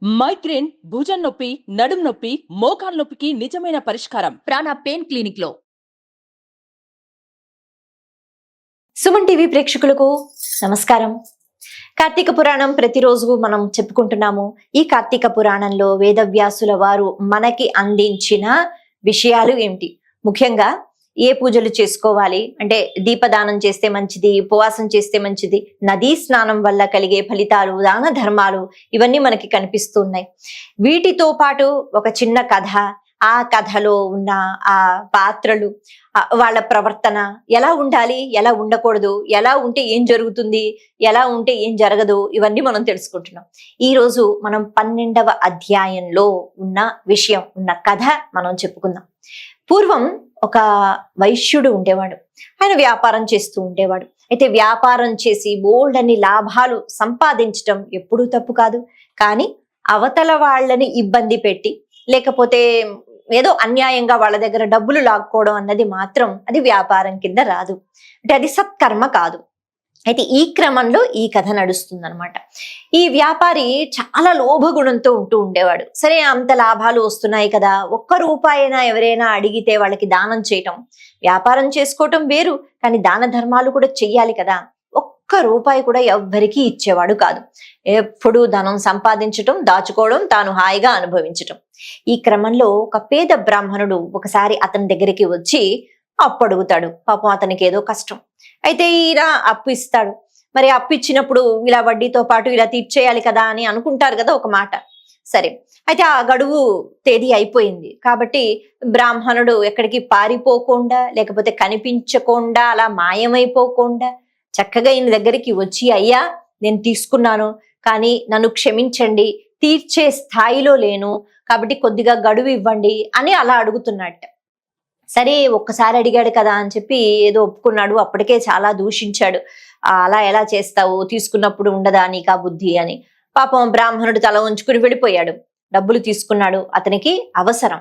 Migraine, భుజం నొప్పి, నడుం నొప్పి, మోకాలు నొప్పికి నిజమైన పరిష్కారం ప్రాణ పెయిన్ క్లినిక్ లో. సుమన్ టీవీ ప్రేక్షకులకు నమస్కారం. కార్తీక పురాణం ప్రతిరోజు మనం చెప్పుకుంటున్నాము. ఈ కార్తీక పురాణంలో వేదవ్యాసుల వారు మనకి అందించిన విషయాలు ఏమిటి, ముఖ్యంగా ఏ పూజలు చేసుకోవాలి, అంటే దీపదానం చేస్తే మంచిది, ఉపవాసం చేస్తే మంచిది, నదీ స్నానం వల్ల కలిగే ఫలితాలు, దాన ధర్మాలు, ఇవన్నీ మనకి కనిపిస్తున్నాయి. వీటితో పాటు ఒక చిన్న కథ, ఆ కథలో ఉన్న ఆ పాత్రలు, వాళ్ళ ప్రవర్తన ఎలా ఉండాలి, ఎలా ఉండకూడదు, ఎలా ఉంటే ఏం జరుగుతుంది, ఎలా ఉంటే ఏం జరగదు, ఇవన్నీ మనం తెలుసుకుంటున్నాం. ఈ రోజు మనం 12వ అధ్యాయంలో ఉన్న విషయం, ఉన్న కథ మనం చెప్పుకుందాం. పూర్వం ఒక వైశ్యుడు ఉండేవాడు. ఆయన వ్యాపారం చేస్తూ ఉండేవాడు. అయితే వ్యాపారం చేసి బోల్డ్ అని లాభాలు సంపాదించడం ఎప్పుడూ తప్పు కాదు. కానీ అవతల వాళ్ళని ఇబ్బంది పెట్టి, లేకపోతే ఏదో అన్యాయంగా వాళ్ళ దగ్గర డబ్బులు లాక్కోవడం అన్నది మాత్రం అది వ్యాపారం కింద రాదు, అంటే అది సత్కర్మ కాదు. అయితే ఈ క్రమంలో ఈ కథ నడుస్తుందన్నమాట. ఈ వ్యాపారి చాలా లోభగుణంతో ఉంటూ ఉండేవాడు. సరే, అంత లాభాలు వస్తున్నాయి కదా, ఒక్క రూపాయినా ఎవరైనా అడిగితే వాళ్ళకి దానం చేయటం, వ్యాపారం చేసుకోవటం వేరు, కానీ దాన ధర్మాలు కూడా చెయ్యాలి కదా. ఒక్క రూపాయి కూడా ఎవ్వరికీ ఇచ్చేవాడు కాదు. ఎప్పుడు ధనం సంపాదించటం, దాచుకోవడం, తాను హాయిగా అనుభవించటం. ఈ క్రమంలో ఒక పేద బ్రాహ్మణుడు ఒకసారి అతని దగ్గరికి వచ్చి అప్పు అడుగుతాడు. పాపం అతనికి ఏదో కష్టం. అయితే ఈయన అప్పు ఇస్తాడు. మరి అప్పు ఇచ్చినప్పుడు ఇలా వడ్డీతో పాటు ఇలా తీర్చేయాలి కదా అని అనుకుంటారు కదా ఒక మాట. సరే, అయితే ఆ గడువు తేదీ అయిపోయింది కాబట్టి బ్రాహ్మణుడు ఎక్కడికి పారిపోకుండా, లేకపోతే కనిపించకుండా, అలా మాయమైపోకుండా చక్కగా ఈయన దగ్గరికి వచ్చి, అయ్యా నేను తీసుకున్నాను, కానీ నన్ను క్షమించండి, తీర్చే స్థాయిలో లేను, కాబట్టి కొద్దిగా గడువు ఇవ్వండి అని అలా అడుగుతున్నట్ట. సరే, ఒక్కసారి అడిగాడు కదా అని చెప్పి ఏదో ఒప్పుకున్నాడు. అప్పటికే చాలా దూషించాడు. అలా ఎలా చేస్తావు, తీసుకున్నప్పుడు ఉండదా నీకా బుద్ధి అని. పాపం బ్రాహ్మణుడు తల ఉంచుకుని వెళ్ళిపోయాడు. డబ్బులు తీసుకున్నాడు, అతనికి అవసరం.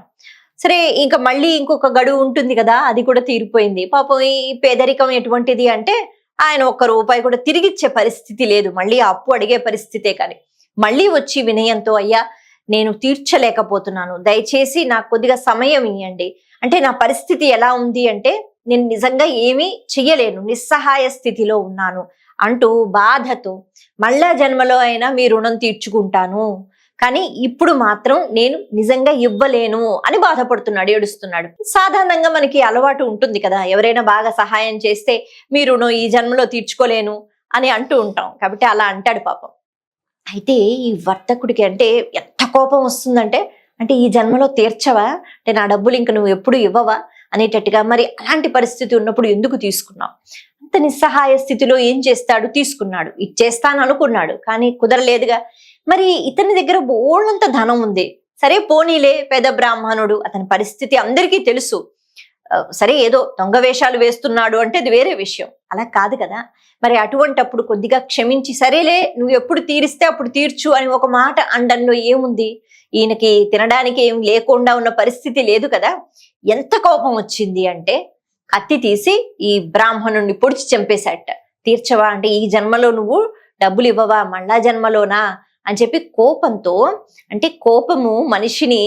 సరే, ఇంకా మళ్ళీ ఇంకొక గడువు ఉంటుంది కదా, అది కూడా తీరిపోయింది. పాపం ఈ పేదరికం ఎటువంటిది అంటే ఆయన ఒక్క రూపాయి కూడా తిరిగిచ్చే పరిస్థితి లేదు, మళ్ళీ అప్పు అడిగే పరిస్థితే. కానీ మళ్ళీ వచ్చి వినయంతో, అయ్యా నేను తీర్చలేకపోతున్నాను, దయచేసి నాకు కొద్దిగా సమయం ఇవ్వండి, అంటే నా పరిస్థితి ఎలా ఉంది అంటే నేను నిజంగా ఏమీ చెయ్యలేను, నిస్సహాయ స్థితిలో ఉన్నాను అంటూ బాధతో, మళ్ళా జన్మలో అయినా మీ రుణం తీర్చుకుంటాను, కానీ ఇప్పుడు మాత్రం నేను నిజంగా ఇవ్వలేను అని బాధపడుతున్నాడు, ఏడుస్తున్నాడు. సాధారణంగా మనకి అలవాటు ఉంటుంది కదా, ఎవరైనా బాగా సహాయం చేస్తే మీ రుణం ఈ జన్మలో తీర్చుకోలేను అని అంటూ ఉంటాం. కాబట్టి అలా అంటాడు పాపం. అయితే ఈ వర్తకుడికి అంటే ఎంత కోపం వస్తుందంటే, అంటే ఈ జన్మలో తీర్చవా, అంటే నా డబ్బులు ఇంక నువ్వు ఎప్పుడు ఇవ్వవా అనేటట్టుగా. మరి అలాంటి పరిస్థితి ఉన్నప్పుడు ఎందుకు తీసుకున్నావు? అంత నిస్సహాయ స్థితిలో ఏం చేస్తాడు, తీసుకున్నాడు, ఇచ్చేస్తాను అనుకున్నాడు, కానీ కుదరలేదుగా. మరి ఇతని దగ్గర బోళ్ళంత ధనం ఉంది. సరే పోనీలే, పేద బ్రాహ్మణుడు, అతని పరిస్థితి అందరికీ తెలుసు. సరే, ఏదో దొంగ వేషాలు వేస్తున్నాడు అంటే అది వేరే విషయం. అలా కాదు కదా. మరి అటువంటప్పుడు కొద్దిగా క్షమించి, సరేలే నువ్వు ఎప్పుడు తీరిస్తే అప్పుడు తీర్చు అని ఒక మాట అండంలో ఏముంది? ఈయనకి తినడానికి ఏం లేకుండా ఉన్న పరిస్థితి లేదు కదా. ఎంత కోపం వచ్చింది అంటే కత్తి తీసి ఈ బ్రాహ్మణుడిని పొడిచి చంపేశాట. తీర్చవా అంటే ఈ జన్మలో నువ్వు డబ్బులు ఇవ్వవా, మళ్ళా జన్మలోనా అని చెప్పి కోపంతో. అంటే కోపము మనిషిని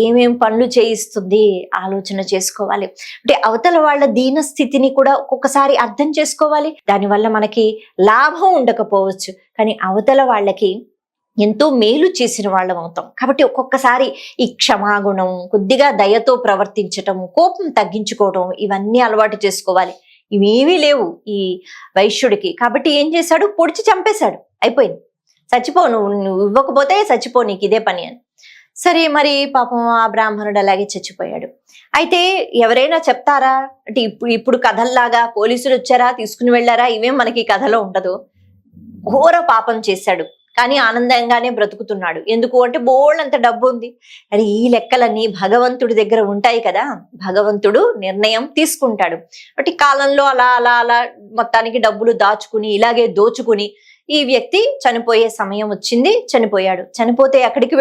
ఏమేం పనులు చేయిస్తుంది ఆలోచన చేసుకోవాలి. అంటే అవతల వాళ్ళ దీన స్థితిని కూడా ఒక్కొక్కసారి అర్థం చేసుకోవాలి. దానివల్ల మనకి లాభం ఉండకపోవచ్చు, కానీ అవతల వాళ్ళకి ఎంతో మేలు చేసిన వాళ్ళం అవుతాం. కాబట్టి ఒక్కొక్కసారి ఈ క్షమాగుణం, కొద్దిగా దయతో ప్రవర్తించటం, కోపం తగ్గించుకోవడం, ఇవన్నీ అలవాటు చేసుకోవాలి. ఇవేమీ లేవు ఈ వైశ్యుడికి. కాబట్టి ఏం చేశాడు, పొడిచి చంపేశాడు, అయిపోయింది. చచ్చిపో, నువ్వు ఇవ్వకపోతే చచ్చిపో, నీకు ఇదే పని అని. సరే, మరి పాపం ఆ బ్రాహ్మణుడు అలాగే చచ్చిపోయాడు. అయితే ఎవరైనా చెప్తారా అంటే ఇప్పుడు కథల్లాగా పోలీసులు వచ్చారా, తీసుకుని వెళ్ళారా, ఇవేం మనకి కథలో ఉండదు. ఘోర పాపం చేశాడు, కానీ ఆనందంగానే బ్రతుకుతున్నాడు. ఎందుకు అంటే బోళ్ళంత డబ్బు ఉంది. అది ఈ లెక్కలన్నీ భగవంతుడి దగ్గర ఉంటాయి కదా, భగవంతుడు నిర్ణయం తీసుకుంటాడు. బట్ ఈ కాలంలో అలా అలా అలా మొత్తానికి డబ్బులు దాచుకుని, ఇలాగే దోచుకుని ఈ వ్యక్తి చనిపోయే సమయం వచ్చింది, చనిపోయాడు. చనిపోతే ఎక్కడికి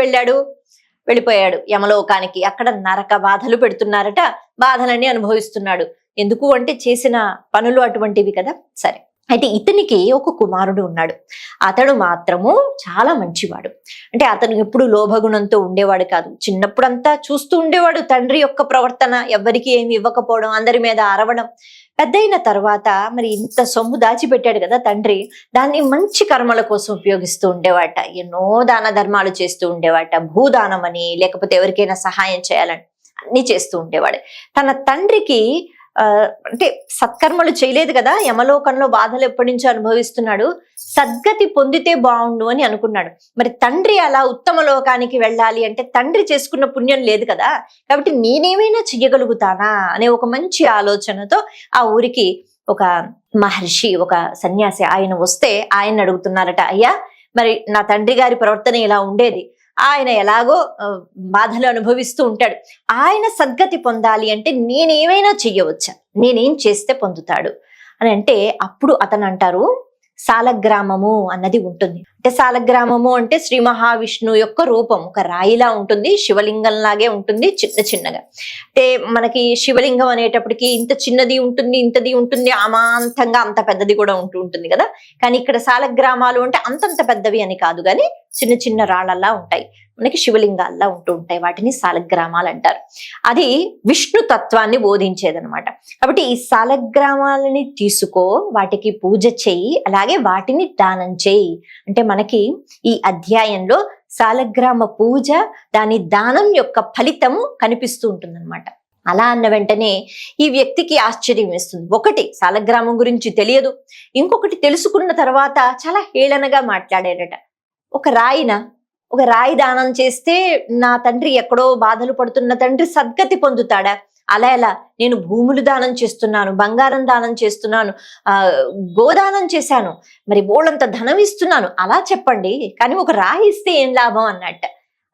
వెళ్ళిపోయాడు యమలోకానికి. అక్కడ నరక బాధలు పెడుతున్నారట, బాధలన్నీ అనుభవిస్తున్నాడు. ఎందుకు అంటే చేసిన పనులు అటువంటివి కదా. సరే, అయితే ఇతనికి ఒక కుమారుడు ఉన్నాడు. అతడు మాత్రము చాలా మంచివాడు. అంటే అతను ఎప్పుడు లోభగుణంతో ఉండేవాడు కాదు. చిన్నప్పుడంతా చూస్తూ ఉండేవాడు తండ్రి యొక్క ప్రవర్తన, ఎవ్వరికి ఏమి ఇవ్వకపోవడం, అందరి మీద అరవడం. పెద్దయిన తర్వాత మరి ఇంత సొమ్ము దాచిపెట్టాడు కదా తండ్రి, దాన్ని మంచి కర్మల కోసం ఉపయోగిస్తూ ఉండేవాట. ఎన్నో దాన ధర్మాలు చేస్తూ ఉండేవాట. భూదానం అని, లేకపోతే ఎవరికైనా సహాయం చేయాలని అన్ని చేస్తూ ఉండేవాడు. తన తండ్రికి అంటే సత్కర్మలు చేయలేదు కదా, యమలోకంలో బాధలు ఎప్పటి నుంచో అనుభవిస్తున్నాడు, సద్గతి పొందితే బాగుండు అని అనుకున్నాడు. మరి తండ్రి అలా ఉత్తమ లోకానికి వెళ్ళాలి అంటే తండ్రి చేసుకున్న పుణ్యం లేదు కదా, కాబట్టి నేనేమైనా చెయ్యగలుగుతానా అనే ఒక మంచి ఆలోచనతో ఆ ఊరికి ఒక మహర్షి, ఒక సన్యాసి ఆయన వస్తే ఆయన అడుగుతున్నారట, అయ్యా మరి నా తండ్రి గారి ప్రవర్తన ఇలా ఉండేది, ఆయన ఎలాగో బాధలు అనుభవిస్తూ ఉంటాడు, ఆయన సద్గతి పొందాలి అంటే నేనేమైనా చెయ్యవచ్చా, నేనేం చేస్తే పొందుతాడు అని అంటే అప్పుడు అతను అంటారు, సాలగ్రామము అన్నది ఉంటుంది. అంటే సాలగ్రామము అంటే శ్రీ మహావిష్ణువు యొక్క రూపం, ఒక రాయిలా ఉంటుంది, శివలింగం లాగే ఉంటుంది, చిన్న చిన్నగా. అంటే మనకి శివలింగం అనేటప్పటికి ఇంత చిన్నది ఉంటుంది, ఇంతది ఉంటుంది, అమాంతంగా అంత పెద్దది కూడా ఉంటుంది కదా. కానీ ఇక్కడ సాలగ్రామాలు అంటే అంతంత పెద్దవి అని కాదు, కానీ చిన్న చిన్న రాళ్ళల్లా ఉంటాయి, మనకి శివలింగాల్లా ఉంటాయి. వాటిని సాలగ్రామాలు అంటారు. అది విష్ణు తత్వాన్ని బోధించేదనమాట. కాబట్టి ఈ సాలగ్రామాలని తీసుకో, వాటికి పూజ చెయ్యి, అలాగే వాటిని దానం చెయ్యి అంటే మనకి ఈ అధ్యాయంలో సాలగ్రామ పూజ, దాని దానం యొక్క ఫలితము కనిపిస్తూ ఉంటుందన్నమాట. అలా అన్న వెంటనే ఈ వ్యక్తికి ఆశ్చర్యం వేస్తుంది. ఒకటి, సాలగ్రామం గురించి తెలియదు, ఇంకొకటి తెలుసుకున్న తర్వాత చాలా హేళనగా మాట్లాడాడట. ఒక రాయి దానం చేస్తే నా తండ్రి, ఎక్కడో బాధలు పడుతున్న తండ్రి సద్గతి పొందుతాడా? అలా ఎలా? నేను భూములు దానం చేస్తున్నాను, బంగారం దానం చేస్తున్నాను, గోదానం చేశాను, మరి బోళ్ళంత ధనం ఇస్తున్నాను, అలా చెప్పండి, కానీ ఒక రాయి ఇస్తే ఏం లాభం అన్నట్ట.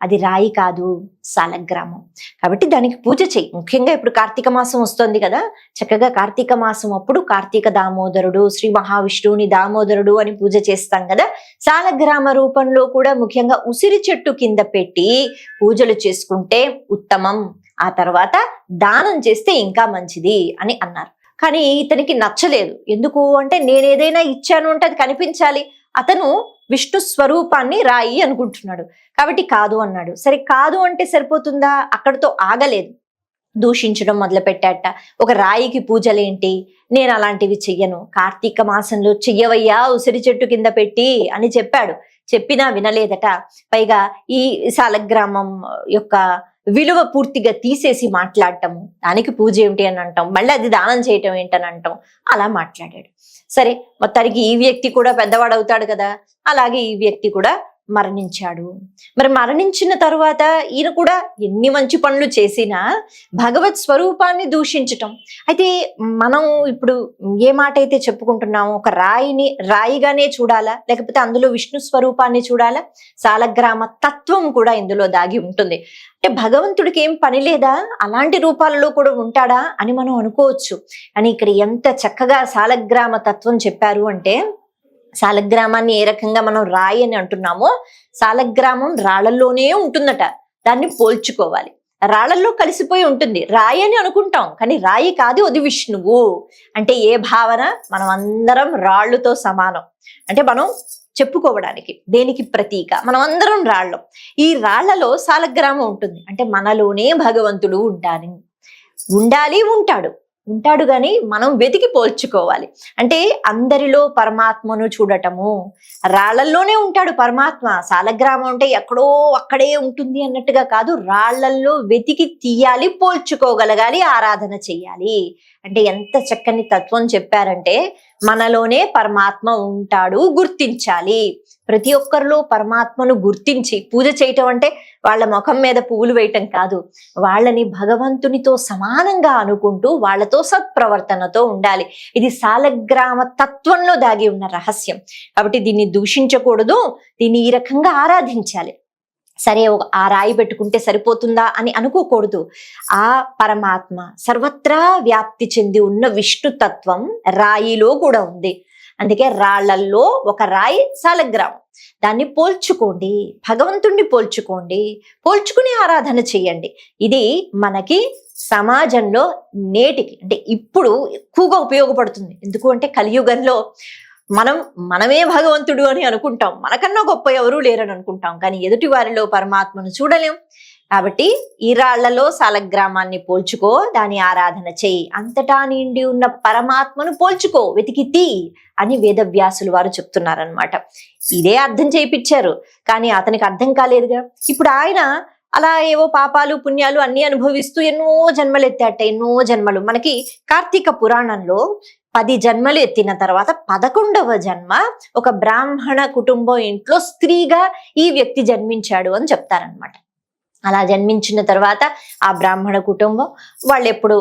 అది రాయి కాదు, సాలగ్రామం. కాబట్టి దానికి పూజ చెయ్యి. ముఖ్యంగా ఇప్పుడు కార్తీక మాసం వస్తుంది కదా, చక్కగా కార్తీక మాసం అప్పుడు కార్తీక దామోదరుడు, శ్రీ మహావిష్ణువుని దామోదరుడు అని పూజ చేస్తాం కదా. సాలగ్రామ రూపంలో కూడా ముఖ్యంగా ఉసిరి చెట్టు కింద పెట్టి పూజలు చేసుకుంటే ఉత్తమం. ఆ తర్వాత దానం చేస్తే ఇంకా మంచిది అని అన్నారు. కానీ ఇతనికి నచ్చలేదు. ఎందుకు అంటే నేనేదైనా ఇచ్చాను అంటే అది కనిపించాలి. అతను విష్ణు స్వరూపాన్ని రాయి అనుకుంటున్నాడు, కాబట్టి కాదు అన్నాడు. సరే కాదు అంటే సరిపోతుందా? అక్కడితో ఆగలేదు, దూషించడం మొదలు పెట్టాట. ఒక రాయికి పూజలేంటి, నేను అలాంటివి చెయ్యను, కార్తీక మాసంలో చెయ్యవయ్యా ఉసిరి చెట్టు కింద పెట్టి అని చెప్పాడు. చెప్పినా వినలేదట. పైగా ఈ సాలగ్రామం యొక్క విలువ పూర్తిగా తీసేసి మాట్లాడటము, దానికి పూజ ఏమిటి అని అంటాం, మళ్ళీ అది దానం చేయటం ఏంటని అంటాం, అలా మాట్లాడాడు. సరే, మొత్తానికి ఈ వ్యక్తి కూడా పెద్దవాడు అవుతాడు కదా, అలాగే ఈ వ్యక్తి కూడా మరణించాడు. మరి మరణించిన తరువాత ఈయన కూడా ఎన్ని మంచి పనులు చేసినా భగవత్ స్వరూపాన్ని దూషించటం. అయితే మనం ఇప్పుడు ఏ మాట అయితే చెప్పుకుంటున్నామో, ఒక రాయిని రాయిగానే చూడాలా, లేకపోతే అందులో విష్ణు స్వరూపాన్ని చూడాలా? సాలగ్రామ తత్వం కూడా ఇందులో దాగి ఉంటుంది. అంటే భగవంతుడికి ఏం పని లేదా, అలాంటి రూపాలలో కూడా ఉంటాడా అని మనం అనుకోవచ్చు. కానీ ఇక్కడ ఎంత చక్కగా సాలగ్రామ తత్వం చెప్పారు అంటే, సాలగ్రామాన్ని ఏ రకంగా మనం రాయి అని అంటున్నామో, సాలగ్రామం రాళ్లలోనే ఉంటుందట. దాన్ని పోల్చుకోవాలి. రాళ్లలో కలిసిపోయి ఉంటుంది, రాయి అని అనుకుంటాం, కానీ రాయి కాదు, అది విష్ణువు. అంటే ఏ భావన? మనం అందరం రాళ్లతో సమానం. అంటే మనం చెప్పుకోవడానికి దేనికి ప్రతీక? మనం అందరం రాళ్ళం. ఈ రాళ్లలో సాలగ్రామం ఉంటుంది. అంటే మనలోనే భగవంతుడు ఉండాలి, ఉంటాడు కానీ మనం వెతికి పోల్చుకోవాలి. అంటే అందరిలో పరమాత్మను చూడటము. రాళ్లల్లోనే ఉంటాడు పరమాత్మ. సాలగ్రామం అంటే ఎక్కడో అక్కడే ఉంటుంది అన్నట్టుగా కాదు, రాళ్లల్లో వెతికి తీయాలి, పోల్చుకోగలగాలి, ఆరాధన చెయ్యాలి. అంటే ఎంత చక్కని తత్వం చెప్పారంటే, మనలోనే పరమాత్మ ఉంటాడు, గుర్తించాలి. ప్రతి ఒక్కరిలో పరమాత్మను గుర్తించి పూజ చేయటం అంటే వాళ్ళ ముఖం మీద పువ్వులు వేయటం కాదు, వాళ్ళని భగవంతునితో సమానంగా అనుకుంటూ వాళ్ళతో సత్ప్రవర్తనతో ఉండాలి. ఇది సాలగ్రామ తత్వంలో దాగి ఉన్న రహస్యం. కాబట్టి దీన్ని దూషించకూడదు, దీన్ని ఈ రకంగా ఆరాధించాలి. సరే, ఆ రాయి పెట్టుకుంటే సరిపోతుందా అని అనుకోకూడదు. ఆ పరమాత్మ సర్వత్రా వ్యాప్తి చెంది ఉన్న విష్ణుతత్వం రాయిలో కూడా ఉంది. అందుకే రాళ్లల్లో ఒక రాయి సాలగ్రామం. దాన్ని పోల్చుకోండి, భగవంతుణ్ణి పోల్చుకుని ఆరాధన చెయ్యండి. ఇది మనకి సమాజంలో నేటికి అంటే ఇప్పుడు ఎక్కువగా ఉపయోగపడుతుంది. ఎందుకు అంటే కలియుగంలో మనమే భగవంతుడు అని అనుకుంటాం, మనకన్నా గొప్ప ఎవరూ లేరని అనుకుంటాం, కానీ ఎదుటి వారిలో పరమాత్మను చూడలేం. కాబట్టి ఈ రాళ్లలో సాలగ్రామాన్ని పోల్చుకో, దాని ఆరాధన చెయ్యి, అంతటా నిండి ఉన్న పరమాత్మను పోల్చుకో, వెతికి తీ అని వేదవ్యాసులు వారు చెప్తున్నారనమాట. ఇదే అర్థం చేయించారు, కానీ అతనికి అర్థం కాలేదుగా. ఇప్పుడు ఆయన అలా ఏవో పాపాలు పుణ్యాలు అన్ని అనుభవిస్తూ ఎన్నో జన్మలు ఎత్తాట, ఎన్నో జన్మలు. మనకి కార్తీక పురాణంలో 10 జన్మలు ఎత్తిన తర్వాత 11వ జన్మ ఒక బ్రాహ్మణ కుటుంబం ఇంట్లో స్త్రీగా ఈ వ్యక్తి జన్మించాడు అని చెప్తారనమాట. అలా జన్మించిన తర్వాత ఆ బ్రాహ్మణ కుటుంబం వాళ్ళు ఎప్పుడు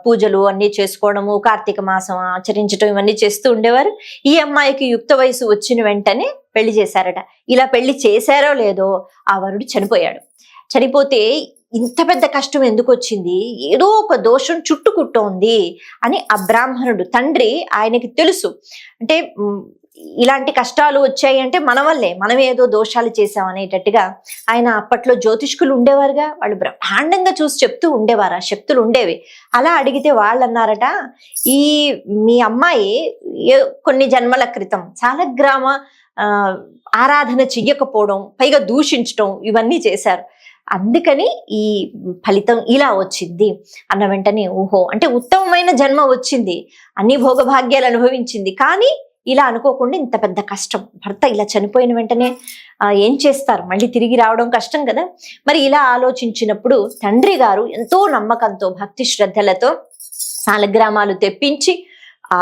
పూజలు అన్ని చేసుకోవడము, కార్తీక మాసం ఆచరించడం ఇవన్నీ చేస్తూ ఉండేవారు. ఈ అమ్మాయికి యుక్త వయసు వచ్చిన వెంటనే పెళ్లి చేశారట. ఇలా పెళ్లి చేశారో లేదో ఆ వరుడు చనిపోయాడు. చనిపోతే ఇంత పెద్ద కష్టం ఎందుకు వచ్చింది, ఏదో ఒక దోషం చుట్టుకుట్టోంది అని ఆ బ్రాహ్మణుడు తండ్రి ఆయనకి తెలుసు. అంటే ఇలాంటి కష్టాలు వచ్చాయి అంటే మన వల్లే, మనం ఏదో దోషాలు చేసాం అనేటట్టుగా ఆయన అప్పట్లో జ్యోతిష్కులు ఉండేవారుగా, వాళ్ళు బ్రహ్మాండంగా చూసి చెప్తూ ఉండేవారు, ఆ శక్తులు ఉండేవి. అలా అడిగితే వాళ్ళు అన్నారట, ఈ మీ అమ్మాయి కొన్ని జన్మల క్రితం సాలగ్రామ ఆరాధన చెయ్యకపోవడం, పైగా దూషించడం ఇవన్నీ చేశారు, అందుకని ఈ ఫలితం ఇలా వచ్చింది అన్న వెంటనే ఓహో, అంటే ఉత్తమమైన జన్మ వచ్చింది, అన్ని భోగభాగ్యాలు అనుభవించింది, కానీ ఇలా అనుకోకుండా ఇంత పెద్ద కష్టం. భర్త ఇలా చనిపోయిన వెంటనే ఏం చేస్తారు, మళ్ళీ తిరిగి రావడం కష్టం కదా. మరి ఇలా ఆలోచించినప్పుడు తండ్రి గారు ఎంతో నమ్మకంతో భక్తి శ్రద్ధలతో సాలగ్రామాలు తెప్పించి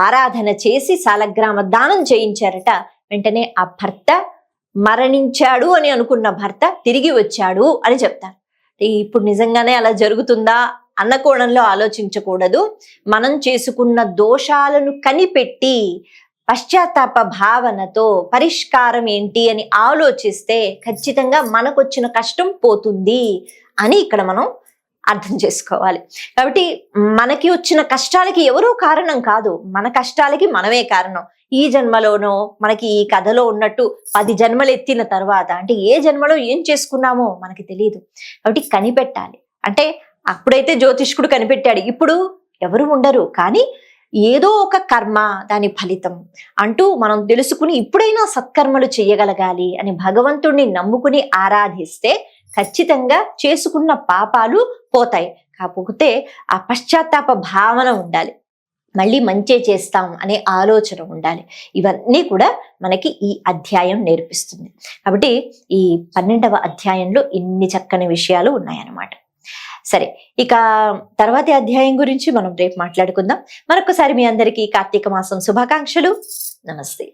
ఆరాధన చేసి సాలగ్రామ దానం చేయించారట. వెంటనే ఆ భర్త మరణించాడు అని అనుకున్న భర్త తిరిగి వచ్చాడు అని చెప్తారు. ఇప్పుడు నిజంగానే అలా జరుగుతుందా అన్న కోణంలో ఆలోచించకూడదు. మనం చేసుకున్న దోషాలను కనిపెట్టి పశ్చాత్తాప భావనతో పరిష్కారం ఏంటి అని ఆలోచిస్తే ఖచ్చితంగా మనకొచ్చిన కష్టం పోతుంది అని ఇక్కడ మనం అర్థం చేసుకోవాలి. కాబట్టి మనకి వచ్చిన కష్టాలకి ఎవరూ కారణం కాదు, మన కష్టాలకి మనమే కారణం. ఈ జన్మలోనో మనకి ఈ కథలో ఉన్నట్టు 10 జన్మలు ఎత్తిన తర్వాత, అంటే ఏ జన్మలో ఏం చేసుకున్నామో మనకి తెలియదు. కాబట్టి కనిపెట్టాలి. అంటే అప్పుడైతే జ్యోతిష్కుడు కనిపెట్టాడు, ఇప్పుడు ఎవరు ఉండరు, కానీ ఏదో ఒక కర్మ దాని ఫలితం అంటూ మనం తెలుసుకుని ఇప్పుడైనా సత్కర్మలు చేయగలగాలి అని భగవంతుడిని నమ్ముకుని ఆరాధిస్తే ఖచ్చితంగా చేసుకున్న పాపాలు పోతాయి. కాకపోతే ఆ పశ్చాత్తాప భావన ఉండాలి, మళ్ళీ మంచే చేస్తాం అనే ఆలోచన ఉండాలి. ఇవన్నీ కూడా మనకి ఈ అధ్యాయం నేర్పిస్తుంది. కాబట్టి ఈ 12వ అధ్యాయంలో ఇన్ని చక్కని విషయాలు ఉన్నాయన్నమాట. సరే, ఇక తర్వాతి అధ్యాయం గురించి మనం రేపు మాట్లాడుకుందాం. మరొకసారి మీ అందరికీ కార్తీక మాసం శుభాకాంక్షలు. నమస్తే.